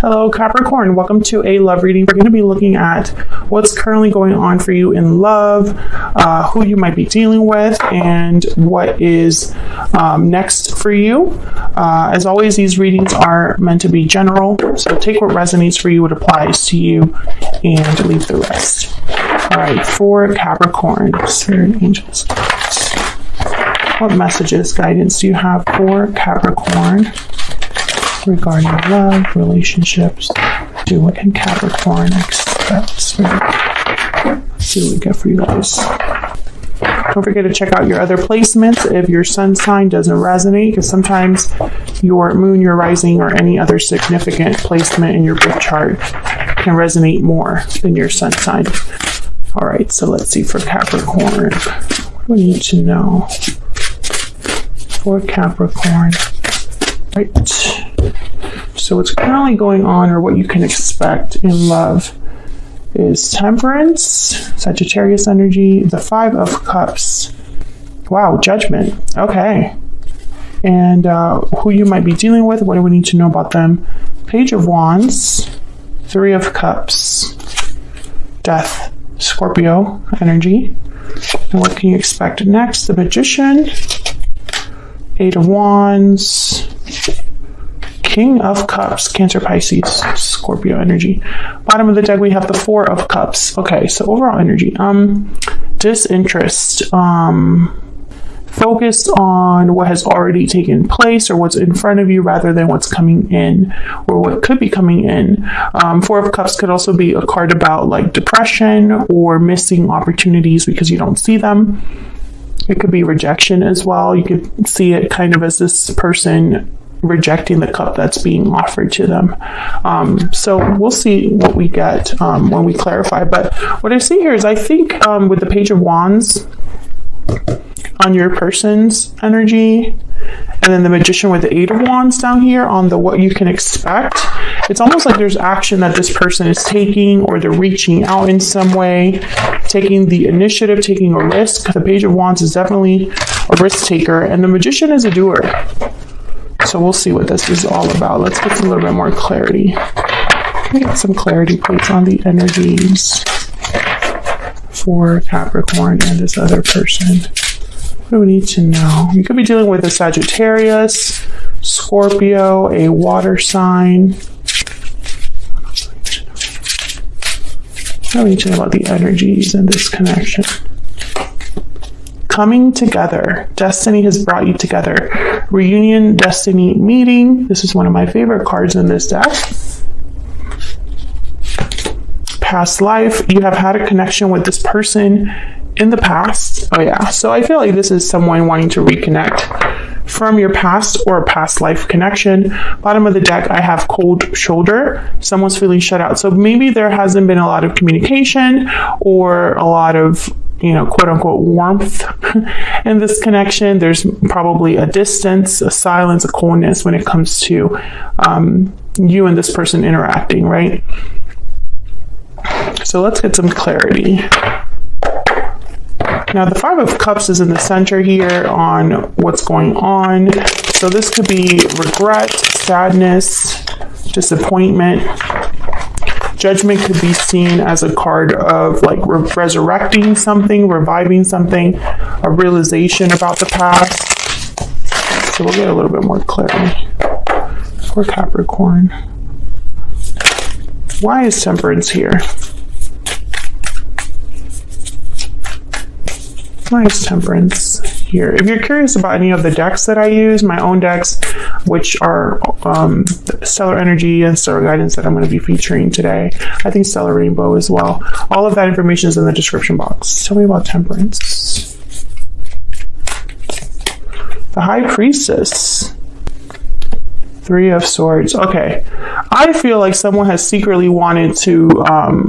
Hello Capricorn, welcome to a love reading. We're going to be looking at what's currently going on for you in love, who you might be dealing with, and what is next for you. As always, these readings are meant to be general, so take what resonates for you, what applies to you, and leave the rest. All right, for Capricorn, Spirit Angels, what messages, guidance do you have for Capricorn regarding love, relationships? What can Capricorn expect? Let's see what we get for you guys. Don't forget to check out your other placements if your sun sign doesn't resonate, because sometimes your moon, your rising, or any other significant placement in your birth chart can resonate more than your sun sign. All right, so let's see for Capricorn. What do we need to know for Capricorn? Right. So what's currently going on, or what you can expect in love, is Temperance, Sagittarius energy, the 5 of Cups. Wow, Judgment. Okay. And who you might be dealing with, what do we need to know about them? Page of Wands, 3 of Cups, Death, Scorpio energy. And what can you expect next? The Magician, 8 of Wands, King of Cups, Cancer, Pisces, Scorpio energy. Bottom of the deck, we have the 4 of Cups. Okay, so overall energy. Disinterest. Focused on what has already taken place or what's in front of you rather than what's coming in or what could be coming in. 4 of Cups could also be a card about like depression or missing opportunities because you don't see them. It could be rejection as well. You could see it kind of as this person rejecting the cup that's being offered to them. So we'll see what we get when we clarify. But what I see here is I think with the Page of Wands on your person's energy, and then the Magician with the 8 of Wands down here on the what you can expect, it's almost like there's action that this person is taking, or they're reaching out in some way, taking the initiative, taking a risk. The Page of Wands is definitely a risk taker, and the Magician is a doer. So we'll see what this is all about. Let's get a little bit more clarity. Get some clarity, please, on the energies for Capricorn and this other person. What do we need to know? You could be dealing with a Sagittarius, Scorpio, a water sign. What do we need to know about the energies in this connection? Coming together. Destiny has brought you together. Reunion, destiny, meeting. This is one of my favorite cards in this deck. Past life. You have had a connection with this person in the past. Oh yeah. So I feel like this is someone wanting to reconnect from your past or a past life connection. Bottom of the deck, I have cold shoulder. Someone's feeling shut out. So maybe there hasn't been a lot of communication or a lot of, you know, quote unquote warmth in this connection. There's probably a distance, a silence, a coldness when it comes to you and this person interacting, right? So let's get some clarity. Now the 5 of Cups is in the center here on what's going on. So this could be regret, sadness, disappointment. Judgment could be seen as a card of like resurrecting something, reviving something, a realization about the past. So we'll get a little bit more clarity for Capricorn. Why is Temperance here? Why is Temperance here? If you're curious about any of the decks that I use, my own decks, which are Stellar Energy and Stellar Guidance that I'm going to be featuring today, I think Stellar Rainbow as well. All of that information is in the description box. Tell me about Temperance. The High Priestess. 3 of Swords. Okay. I feel like someone has secretly wanted to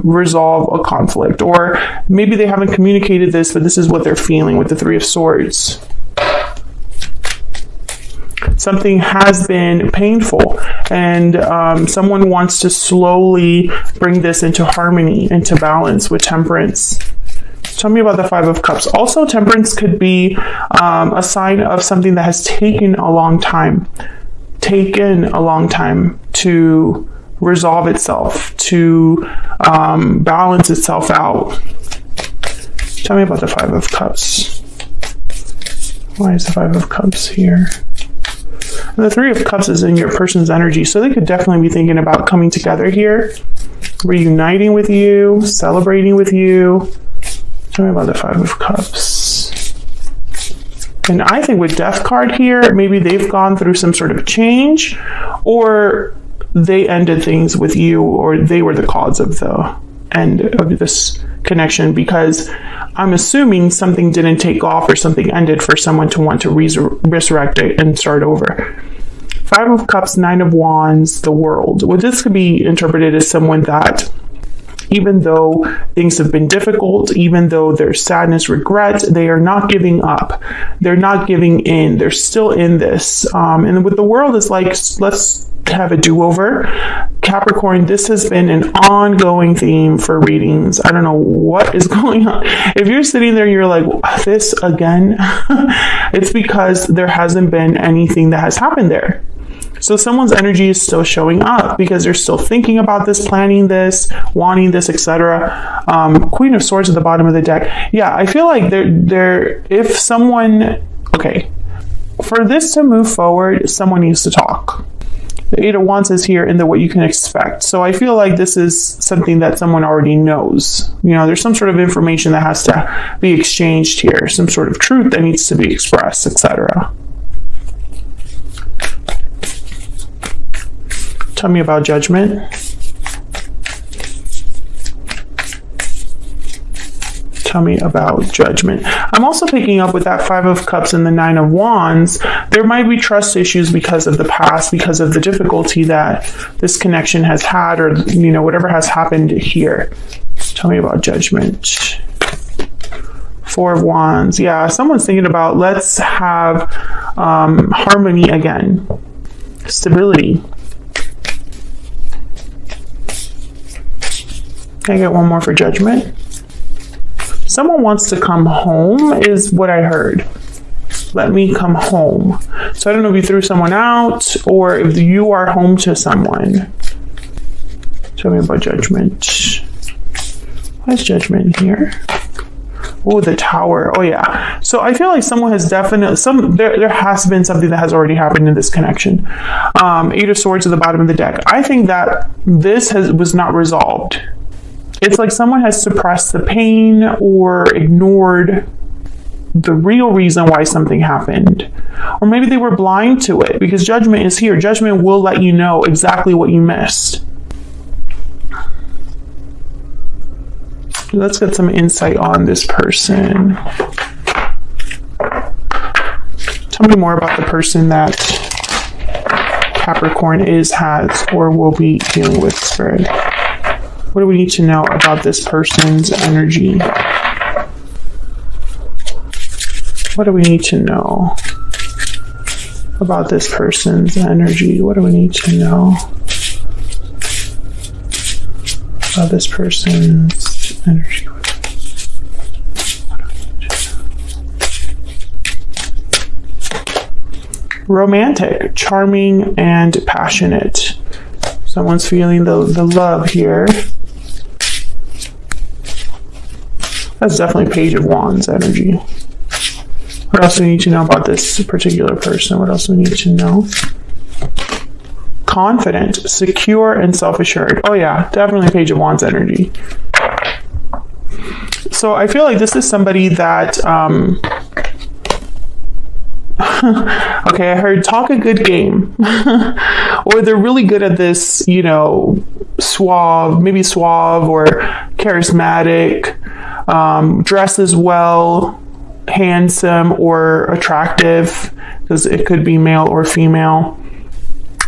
resolve a conflict, or maybe they haven't communicated this, but this is what they're feeling with the 3 of Swords. Something has been painful, and someone wants to slowly bring this into harmony, into balance with Temperance. Tell me about the 5 of Cups. Also, Temperance could be a sign of something that has taken a long time to resolve itself, to balance itself out. Tell me about the Five of Cups. Why is the Five of Cups here? And the Three of Cups is in your person's energy, so they could definitely be thinking about coming together here, reuniting with you, celebrating with you. Tell me about the Five of Cups. And I think with Death card here, maybe they've gone through some sort of change, or they ended things with you, or they were the cause of the end of this connection, because I'm assuming something didn't take off or something ended for someone to want to resurrect it and start over. Five of Cups, Nine of Wands, the World. Well, this could be interpreted as someone that, even though things have been difficult, even though there's sadness, regret, they are not giving up. They're not giving in. They're still in this. And with the World, it's like, let's have a do-over. Capricorn, this has been an ongoing theme for readings. I don't know what is going on. If you're sitting there and you're like, this again, it's because there hasn't been anything that has happened there. So someone's energy is still showing up because they're still thinking about this, planning this, wanting this, etc. Queen of Swords at the bottom of the deck. Yeah, I feel like if someone, okay, for this to move forward, someone needs to talk. The Eight of Wands is here in the what you can expect. So I feel like this is something that someone already knows. You know, there's some sort of information that has to be exchanged here, some sort of truth that needs to be expressed, etc. Tell me about Judgment. Tell me about Judgment. I'm also picking up with that Five of Cups and the Nine of Wands. There might be trust issues because of the past, because of the difficulty that this connection has had, or, you know, whatever has happened here. Tell me about Judgment. Four of Wands. Yeah, someone's thinking about, let's have harmony again. Stability. Can I get one more for Judgment? Someone wants to come home is what I heard. Let me come home. So I don't know if you threw someone out or if you are home to someone. Tell me about Judgment. Why is Judgment here? Oh, the Tower. Oh, yeah. So I feel like someone has definitely, there has been something that has already happened in this connection. Eight of Swords at the bottom of the deck. I think that this was not resolved. It's like someone has suppressed the pain or ignored the real reason why something happened. Or maybe they were blind to it, because Judgment is here. Judgment will let you know exactly what you missed. Let's get some insight on this person. Tell me more about the person that Capricorn has, or will be dealing with, Spirit. What do we need to know about this person's energy? What do we need to know about this person's energy? What do we need to know about this person's energy? Romantic, charming, and passionate. Someone's feeling the love here. That's definitely Page of Wands energy. What else do we need to know about this particular person? What else do we need to know? Confident, secure, and self-assured. Oh yeah, definitely Page of Wands energy. So I feel like this is somebody that, okay, I heard talk a good game. Or they're really good at this, you know, maybe suave or charismatic, dresses well, handsome or attractive, because it could be male or female.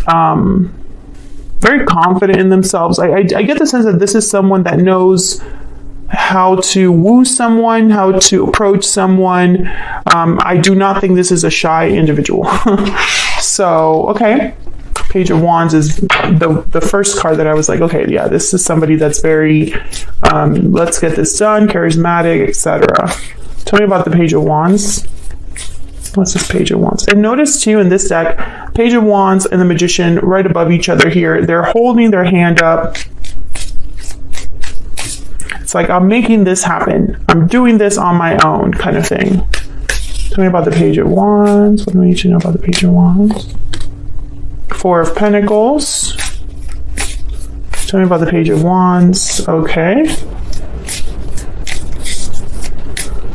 Very confident in themselves. I get the sense that this is someone that knows how to woo someone, how to approach someone. I do not think this is a shy individual. So, okay. Page of Wands is the first card that I was like, okay, yeah, this is somebody that's very, let's get this done, charismatic, etc. Tell me about the Page of Wands. What's this Page of Wands? And notice too in this deck, Page of Wands and the Magician right above each other here. They're holding their hand up. It's like, I'm making this happen. I'm doing this on my own kind of thing. Tell me about the Page of Wands. What do we need to know about the Page of Wands? Four of Pentacles. Tell me about the Page of Wands. Okay.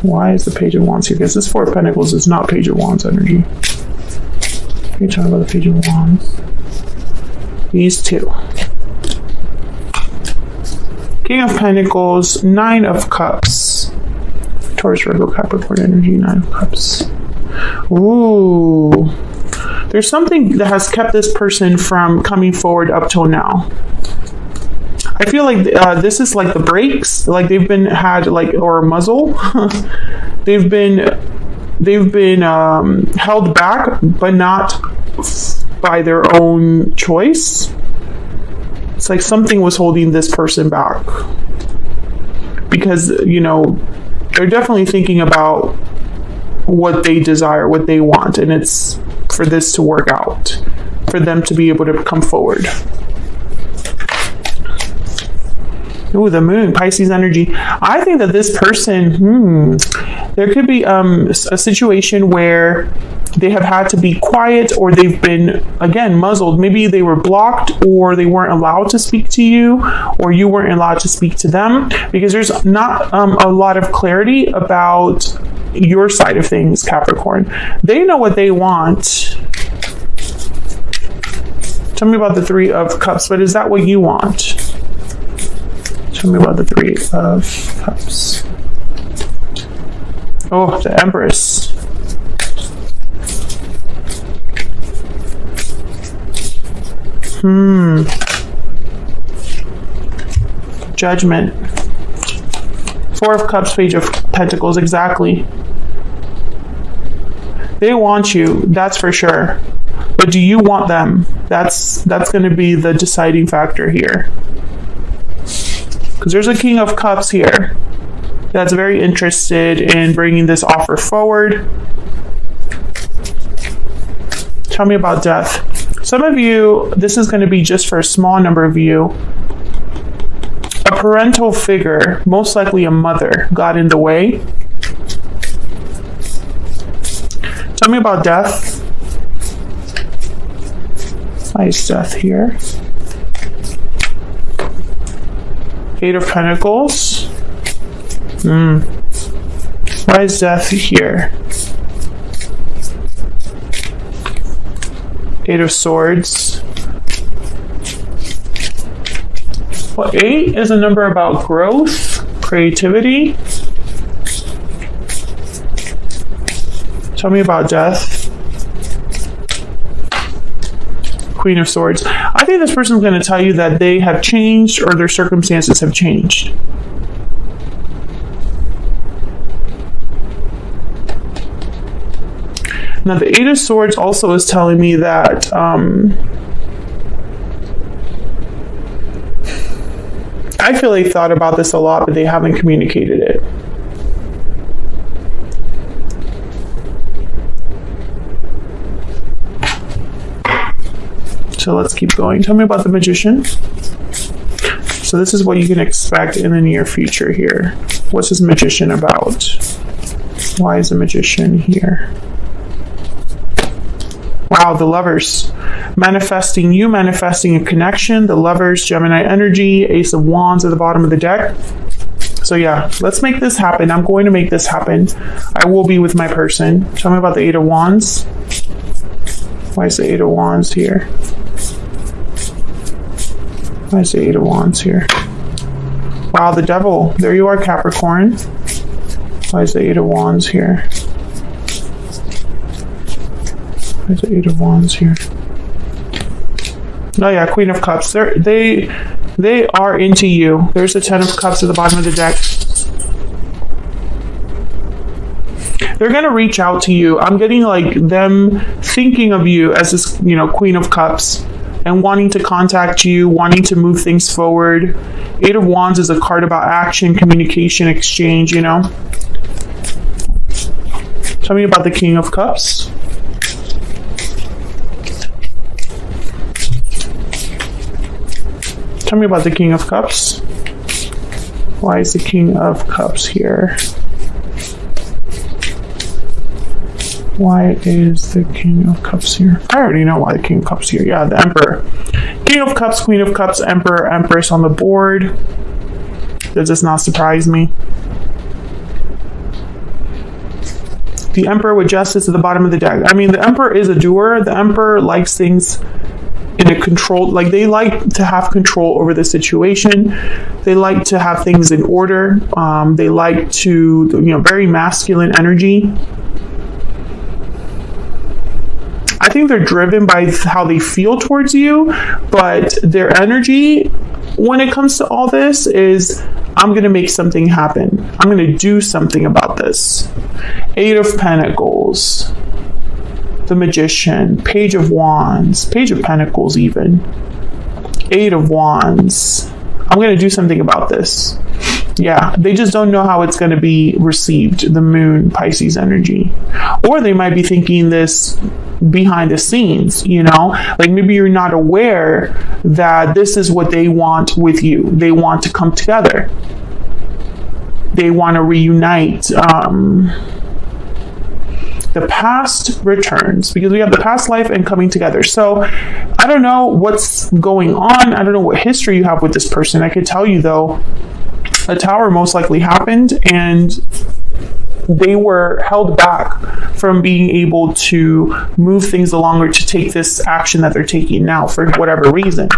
Why is the Page of Wands here? Because this Four of Pentacles is not Page of Wands energy. Can you tell me about the Page of Wands? These two. King of Pentacles, Nine of Cups. Taurus, Virgo, Capricorn energy, Nine of Cups. Ooh. There's something that has kept this person from coming forward up till now. I feel like this is like the brakes, like they've been had like, or a muzzle. they've been held back, but not by their own choice. It's like something was holding this person back because, you know, they're definitely thinking about what they desire, what they want, and it's for this to work out, for them to be able to come forward. Ooh, the Moon, Pisces energy. I think that this person, there could be a situation where they have had to be quiet, or they've been, again, muzzled. Maybe they were blocked, or they weren't allowed to speak to you, or you weren't allowed to speak to them, because there's not a lot of clarity about your side of things, Capricorn. They know what they want. Tell me about the Three of Cups, but is that what you want? Tell me about the Three of Cups. Oh, the Empress. Judgment. Four of Cups, Page of Pentacles, exactly. They want you, that's for sure. But do you want them? That's going to be the deciding factor here. Because there's a King of Cups here that's very interested in bringing this offer forward. Tell me about death. Some of you, this is going to be just for a small number of you. A parental figure, most likely a mother, got in the way. Tell me about death. Why is death here? Eight of Pentacles. Why is death here? Eight of Swords. Well, 8 is a number about growth, creativity. Tell me about death. Queen of Swords. I think this person's going to tell you that they have changed, or their circumstances have changed. Now, the Eight of Swords also is telling me that I feel they thought about this a lot, but they haven't communicated it. So let's keep going. Tell me about the Magician. So this is what you can expect in the near future here. What's this Magician about? Why is the Magician here? Wow, the Lovers. Manifesting you, manifesting a connection. The Lovers, Gemini energy, Ace of Wands at the bottom of the deck. So yeah, let's make this happen. I'm going to make this happen. I will be with my person. Tell me about the Eight of Wands. Why is the Eight of Wands here? Why is the Eight of Wands here? Wow, the Devil. There you are, Capricorn. Why is the Eight of Wands here? Why is the Eight of Wands here? Oh yeah, Queen of Cups. They are into you. There's the Ten of Cups at the bottom of the deck. They're going to reach out to you. I'm getting like them thinking of you as this, you know, Queen of Cups, and wanting to contact you, wanting to move things forward. Eight of Wands is a card about action, communication, exchange, you know. Tell me about the King of Cups. Tell me about the King of Cups. Why is the King of Cups here? Why is the King of Cups here? I already know why the King of Cups here. Yeah, the Emperor. King of Cups, Queen of Cups, Emperor, Empress on the board. That does not surprise me. The Emperor with Justice at the bottom of the deck. I mean, the Emperor is a doer. The Emperor likes things in a controlled, like they like to have control over the situation. They like to have things in order. They like to, very masculine energy. I think they're driven by how they feel towards you, but their energy when it comes to all this is, I'm going to make something happen. I'm going to do something about this. Eight of Pentacles, the Magician, Page of Wands, Page of Pentacles even, Eight of Wands. I'm going to do something about this. Yeah, they just don't know how it's going to be received, the Moon, Pisces energy. Or they might be thinking this behind the scenes, like maybe you're not aware that this is what they want with you. They want to come together. They want to reunite. The past returns, because we have the past life and coming together. So I don't know what's going on. I don't know what history you have with this person. I could tell you though, a tower most likely happened and they were held back from being able to move things along or to take this action that they're taking now for whatever reason.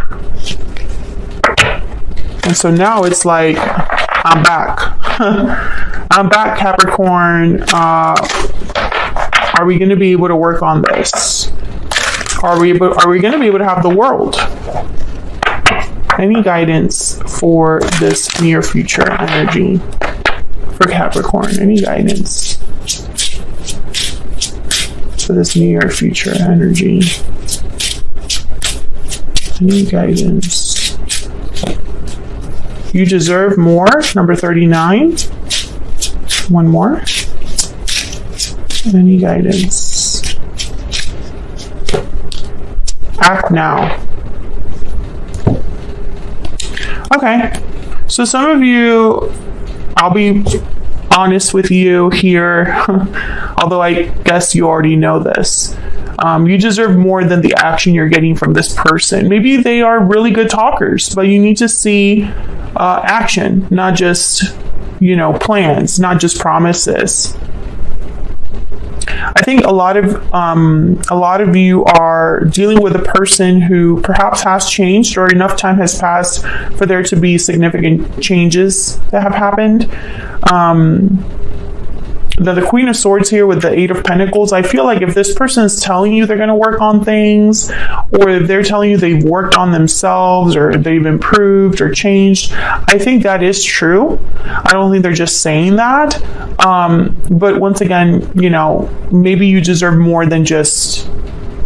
And so now it's like, I'm back. I'm back, Capricorn. Are we going to be able to work on this? Are we going to be able to have the world? Any guidance for this near future energy for Capricorn? Any guidance for this near future energy? Any guidance? You deserve more. Number 39. One more. Any guidance? Act now. Okay, so some of you, I'll be honest with you here, although I guess you already know this. You deserve more than the action you're getting from this person. Maybe they are really good talkers, but you need to see action, not just, plans, not just promises. I think a lot of you are dealing with a person who perhaps has changed, or enough time has passed for there to be significant changes that have happened. The Queen of Swords here with the Eight of Pentacles, I feel like if this person is telling you they're going to work on things, or if they're telling you they've worked on themselves, or they've improved or changed, I think that is true. I don't think they're just saying that. But once again, maybe you deserve more than just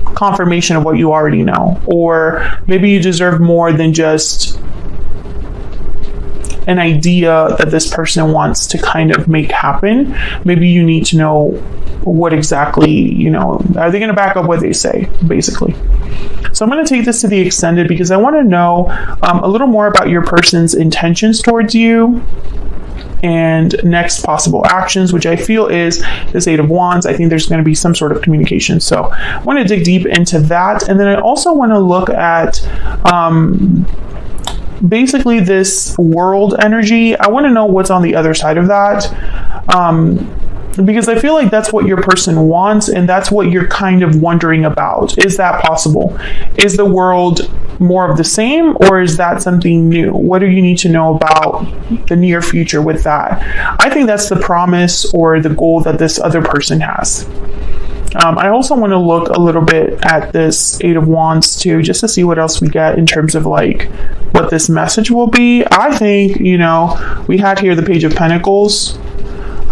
confirmation of what you already know, or maybe you deserve more than just an idea that this person wants to kind of make happen. Maybe you need to know what exactly, are they going to back up what they say, basically. So I'm going to take this to the extended because I want to know a little more about your person's intentions towards you and next possible actions, which I feel is this Eight of Wands. I think there's going to be some sort of communication. So I want to dig deep into that. And then I also want to look at basically this world energy. I want to know what's on the other side of that, because I feel like that's what your person wants, and that's what you're kind of wondering about. Is that possible? Is the world more of the same, or is that something new? What do you need to know about the near future with that? I think that's the promise or the goal that this other person has. I also want to look a little bit at this Eight of Wands too, just to see what else we get in terms of like what this message will be. I think, we had here the Page of Pentacles.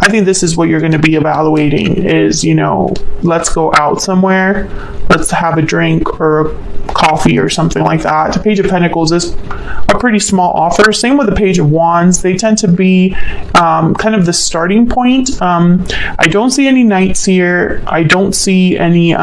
I think this is what you're going to be evaluating is, you know, let's go out somewhere, let's have a drink or a coffee or something like that. The Page of Pentacles is a pretty small offer. Same with the Page of Wands. They tend to be kind of the starting point. I don't see any knights here. I don't see any